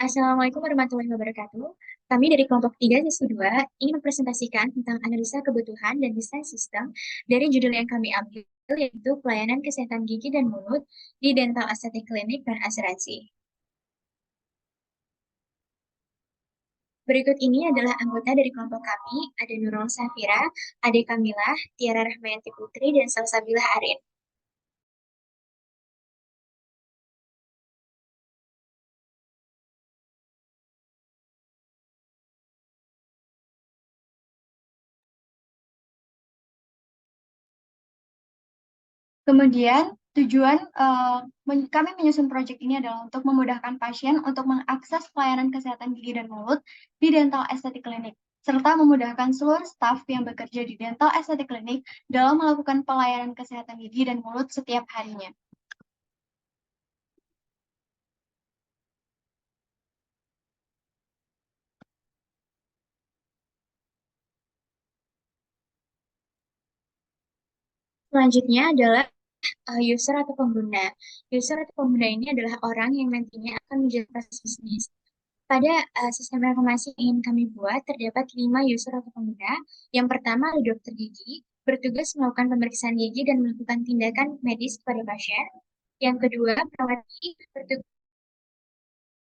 Assalamualaikum warahmatullahi wabarakatuh. Kami dari kelompok 3 sesi 2 ingin mempresentasikan tentang analisa kebutuhan dan desain sistem dari judul yang kami ambil, yaitu pelayanan kesehatan gigi dan mulut di dental estetik klinik dan asuransi. Berikut ini adalah anggota dari kelompok kami, ada Nurul Safira, Ade Kamilah, Tiara Rahmayanti Putri, dan Salsabila Arin. Kemudian tujuan kami menyusun proyek ini adalah untuk memudahkan pasien untuk mengakses pelayanan kesehatan gigi dan mulut di dental estetik klinik, serta memudahkan seluruh staf yang bekerja di dental estetik klinik dalam melakukan pelayanan kesehatan gigi dan mulut setiap harinya. Selanjutnya adalah user atau pengguna. User atau pengguna ini adalah orang yang nantinya akan menjadi proses bisnis. Pada sistem informasi yang ingin kami buat, terdapat 5 user atau pengguna. Yang pertama adalah dokter gigi, bertugas melakukan pemeriksaan gigi dan melakukan tindakan medis kepada pasien. Yang kedua, perawat gigi, bertugas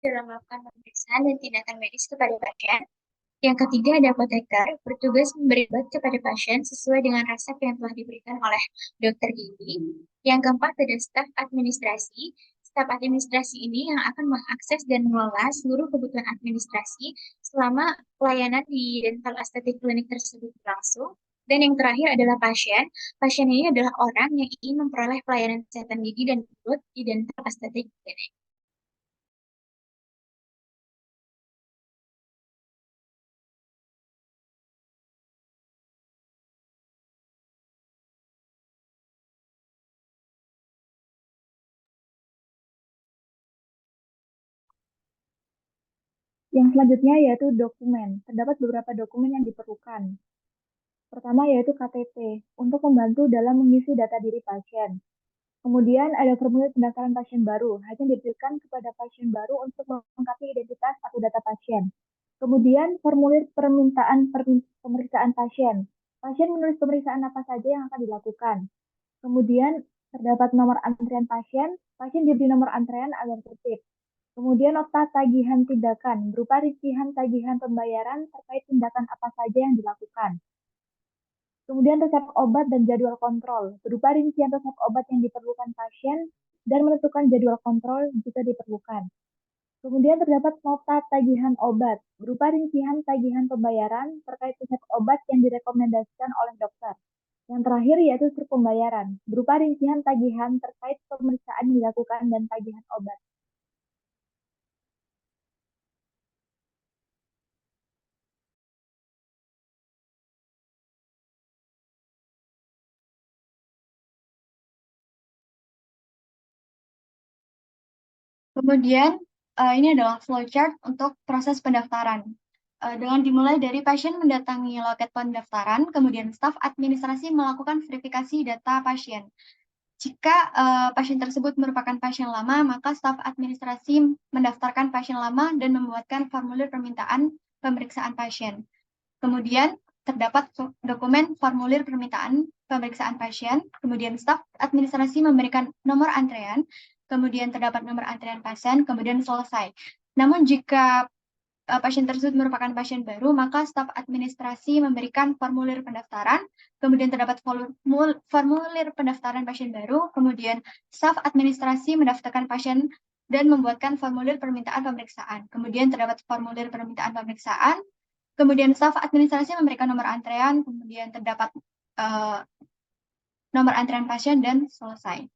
dalam melakukan pemeriksaan dan tindakan medis kepada pasien. Yang ketiga ada apoteker, bertugas memberi obat kepada pasien sesuai dengan resep yang telah diberikan oleh dokter gigi. Yang keempat ada staf administrasi. Staf administrasi ini yang akan mengakses dan mengelola seluruh kebutuhan administrasi selama pelayanan di dental estetik klinik tersebut berlangsung. Dan yang terakhir adalah pasien. Pasien ini adalah orang yang ingin memperoleh pelayanan kesehatan gigi dan mulut di dental estetik klinik. Yang selanjutnya yaitu dokumen. Terdapat beberapa dokumen yang diperlukan. Pertama yaitu KTP untuk membantu dalam mengisi data diri pasien. Kemudian ada formulir pendaftaran pasien baru, hanya diberikan kepada pasien baru untuk melengkapi identitas atau data pasien. Kemudian formulir permintaan pemeriksaan pasien. Pasien menulis pemeriksaan apa saja yang akan dilakukan. Kemudian terdapat nomor antrian pasien, pasien diberi nomor antrean agar tertib. Kemudian nota tagihan tindakan berupa rincian tagihan pembayaran terkait tindakan apa saja yang dilakukan. Kemudian resep obat dan jadwal kontrol berupa rincian resep obat yang diperlukan pasien dan menentukan jadwal kontrol jika diperlukan. Kemudian terdapat nota tagihan obat berupa rincian tagihan pembayaran terkait resep obat yang direkomendasikan oleh dokter. Yang terakhir yaitu surat pembayaran berupa rincian tagihan terkait pemeriksaan yang dilakukan dan tagihan obat. Kemudian ini adalah flowchart untuk proses pendaftaran. Dengan dimulai dari pasien mendatangi loket pendaftaran, kemudian staf administrasi melakukan verifikasi data pasien. Jika pasien tersebut merupakan pasien lama, maka staf administrasi mendaftarkan pasien lama dan membuatkan formulir permintaan pemeriksaan pasien. Kemudian terdapat dokumen formulir permintaan pemeriksaan pasien, kemudian staf administrasi memberikan nomor antrean, kemudian terdapat nomor antrean pasien, kemudian selesai. Namun jika pasien tersebut merupakan pasien baru, maka staf administrasi memberikan formulir pendaftaran, kemudian terdapat formulir pendaftaran pasien baru, kemudian staf administrasi mendaftarkan pasien dan membuatkan formulir permintaan pemeriksaan. Kemudian terdapat formulir permintaan pemeriksaan, kemudian staf administrasi memberikan nomor antrean, kemudian terdapat nomor antrean pasien dan selesai.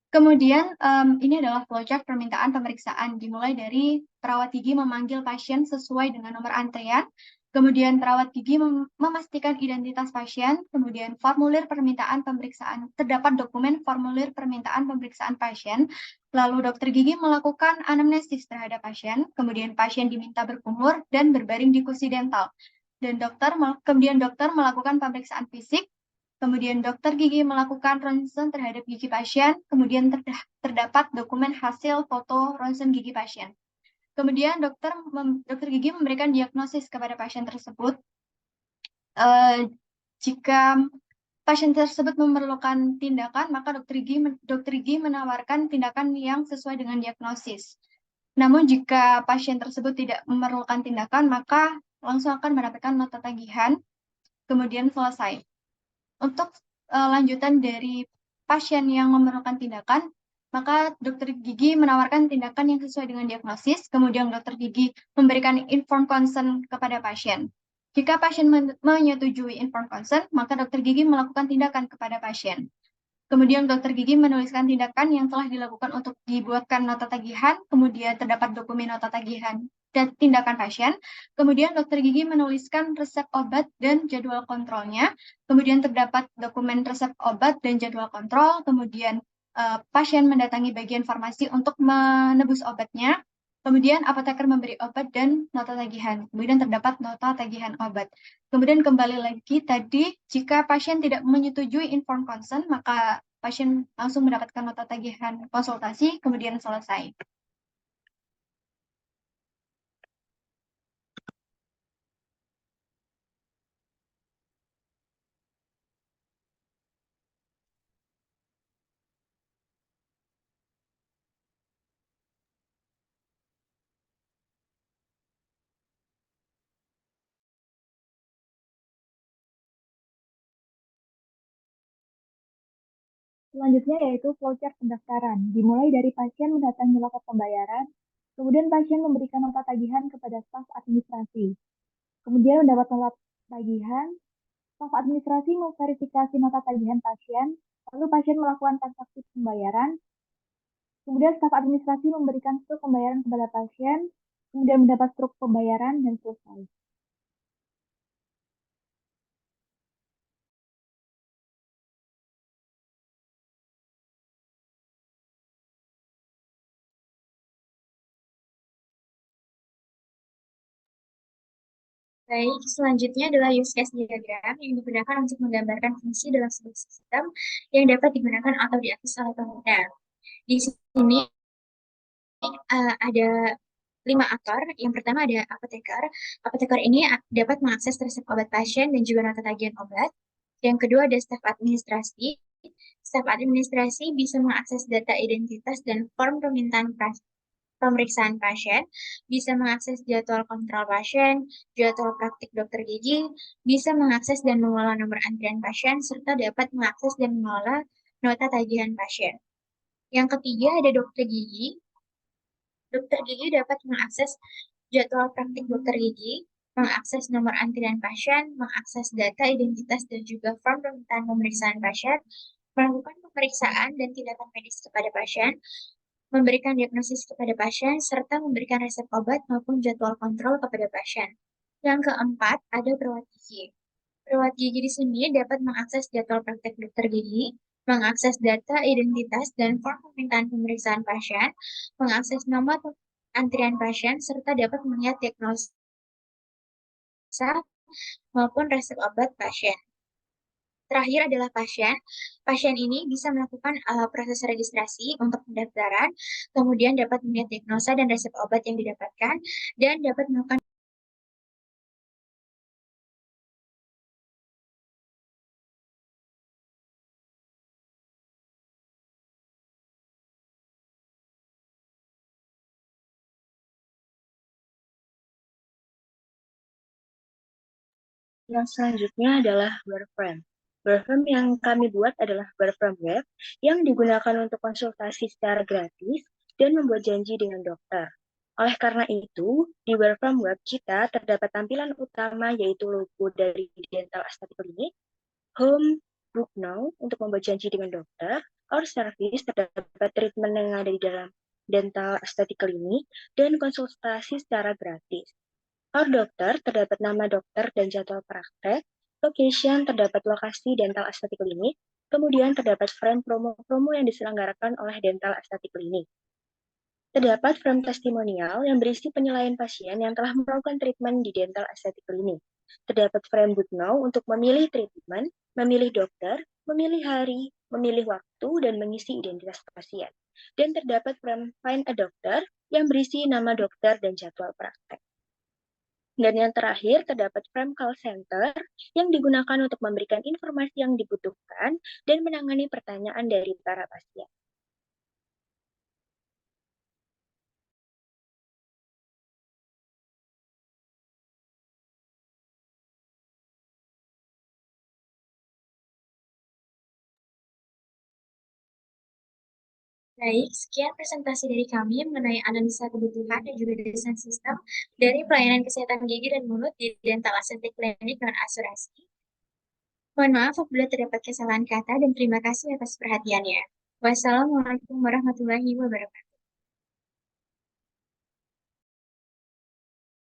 Kemudian ini adalah flowchart permintaan pemeriksaan, dimulai dari perawat gigi memanggil pasien sesuai dengan nomor antrean, kemudian perawat gigi memastikan identitas pasien, kemudian formulir permintaan pemeriksaan, terdapat dokumen formulir permintaan pemeriksaan pasien, lalu dokter gigi melakukan anamnesis terhadap pasien, kemudian pasien diminta berkumur dan berbaring di kursi dental, dan kemudian dokter melakukan pemeriksaan fisik, Kemudian dokter gigi melakukan ronsen terhadap gigi pasien, kemudian terdapat dokumen hasil foto ronsen gigi pasien. Kemudian dokter gigi memberikan diagnosis kepada pasien tersebut. Jika pasien tersebut memerlukan tindakan, maka dokter gigi menawarkan tindakan yang sesuai dengan diagnosis. Namun jika pasien tersebut tidak memerlukan tindakan, maka langsung akan mendapatkan nota tagihan, kemudian selesai. Untuk lanjutan dari pasien yang memerlukan tindakan, maka dokter gigi menawarkan tindakan yang sesuai dengan diagnosis, kemudian dokter gigi memberikan informed consent kepada pasien. Jika pasien menyetujui informed consent, maka dokter gigi melakukan tindakan kepada pasien. Kemudian dokter gigi menuliskan tindakan yang telah dilakukan untuk dibuatkan nota tagihan, kemudian terdapat dokumen nota tagihan dan tindakan pasien. Kemudian dokter gigi menuliskan resep obat dan jadwal kontrolnya. Kemudian terdapat dokumen resep obat dan jadwal kontrol. Kemudian pasien mendatangi bagian farmasi untuk menebus obatnya. Kemudian apoteker memberi obat dan nota tagihan. Kemudian terdapat nota tagihan obat. Kemudian kembali lagi tadi, jika pasien tidak menyetujui informed consent, maka pasien langsung mendapatkan nota tagihan konsultasi, kemudian selesai. Selanjutnya yaitu flowchart pendaftaran. Dimulai dari pasien mendatangi loket pembayaran, kemudian pasien memberikan nota tagihan kepada staf administrasi. Kemudian mendapat nota tagihan, staf administrasi memverifikasi nota tagihan pasien, lalu pasien melakukan transaksi pembayaran, kemudian staf administrasi memberikan struk pembayaran kepada pasien, kemudian mendapat struk pembayaran dan selesai. Baik, selanjutnya adalah use case diagram yang digunakan untuk menggambarkan fungsi dalam sebuah sistem yang dapat digunakan atau diakses oleh pengguna. Di sini ada 5 aktor. Yang pertama ada apoteker. Apoteker ini dapat mengakses resep obat pasien dan juga nota tagihan obat. Yang kedua ada staf administrasi. Staf administrasi bisa mengakses data identitas dan form permintaan pemeriksaan pasien, bisa mengakses jadwal kontrol pasien, jadwal praktik dokter gigi, bisa mengakses dan mengelola nomor antrian pasien, serta dapat mengakses dan mengelola nota tagihan pasien. Yang ketiga ada dokter gigi. Dokter gigi dapat mengakses jadwal praktik dokter gigi, mengakses nomor antrian pasien, mengakses data identitas dan juga form permintaan pemeriksaan pasien, melakukan pemeriksaan dan tindakan medis kepada pasien, memberikan diagnosis kepada pasien, serta memberikan resep obat maupun jadwal kontrol kepada pasien. Yang keempat, ada perawat gigi. Perawat gigi di sini dapat mengakses jadwal praktek dokter gigi, mengakses data identitas dan form permintaan pemeriksaan pasien, mengakses nomor antrian pasien, serta dapat melihat diagnosa maupun resep obat pasien. Terakhir adalah pasien. Pasien ini bisa melakukan proses registrasi untuk pendaftaran, kemudian dapat melihat diagnosa dan resep obat yang didapatkan, dan dapat melakukan Yang selanjutnya adalah Wireframe. Wireframe yang kami buat adalah wireframe web yang digunakan untuk konsultasi secara gratis dan membuat janji dengan dokter. Oleh karena itu, di wireframe web kita terdapat tampilan utama yaitu logo dari Dental Aesthetic Clinic, Home, Book Now untuk membuat janji dengan dokter, Our Service terdapat treatment yang ada di dalam Dental Aesthetic Clinic, dan konsultasi secara gratis. Our Dokter terdapat nama dokter dan jadwal praktek, location terdapat lokasi Dental Aesthetic Clinic, kemudian terdapat frame promo-promo yang diselenggarakan oleh Dental Aesthetic Clinic. Terdapat frame testimonial yang berisi penilaian pasien yang telah melakukan treatment di Dental Aesthetic Clinic. Terdapat frame Book Now untuk memilih treatment, memilih dokter, memilih hari, memilih waktu, dan mengisi identitas pasien. Dan terdapat frame Find a Doctor yang berisi nama dokter dan jadwal praktek. Dan yang terakhir, terdapat frame Call Center yang digunakan untuk memberikan informasi yang dibutuhkan dan menangani pertanyaan dari para pasien. Baik, sekian presentasi dari kami mengenai analisa kebutuhan dan juga desain sistem dari pelayanan kesehatan gigi dan mulut di Dental Aesthetic Clinic non asuransi. Mohon maaf apabila terdapat kesalahan kata dan terima kasih atas perhatiannya. Wassalamualaikum warahmatullahi wabarakatuh.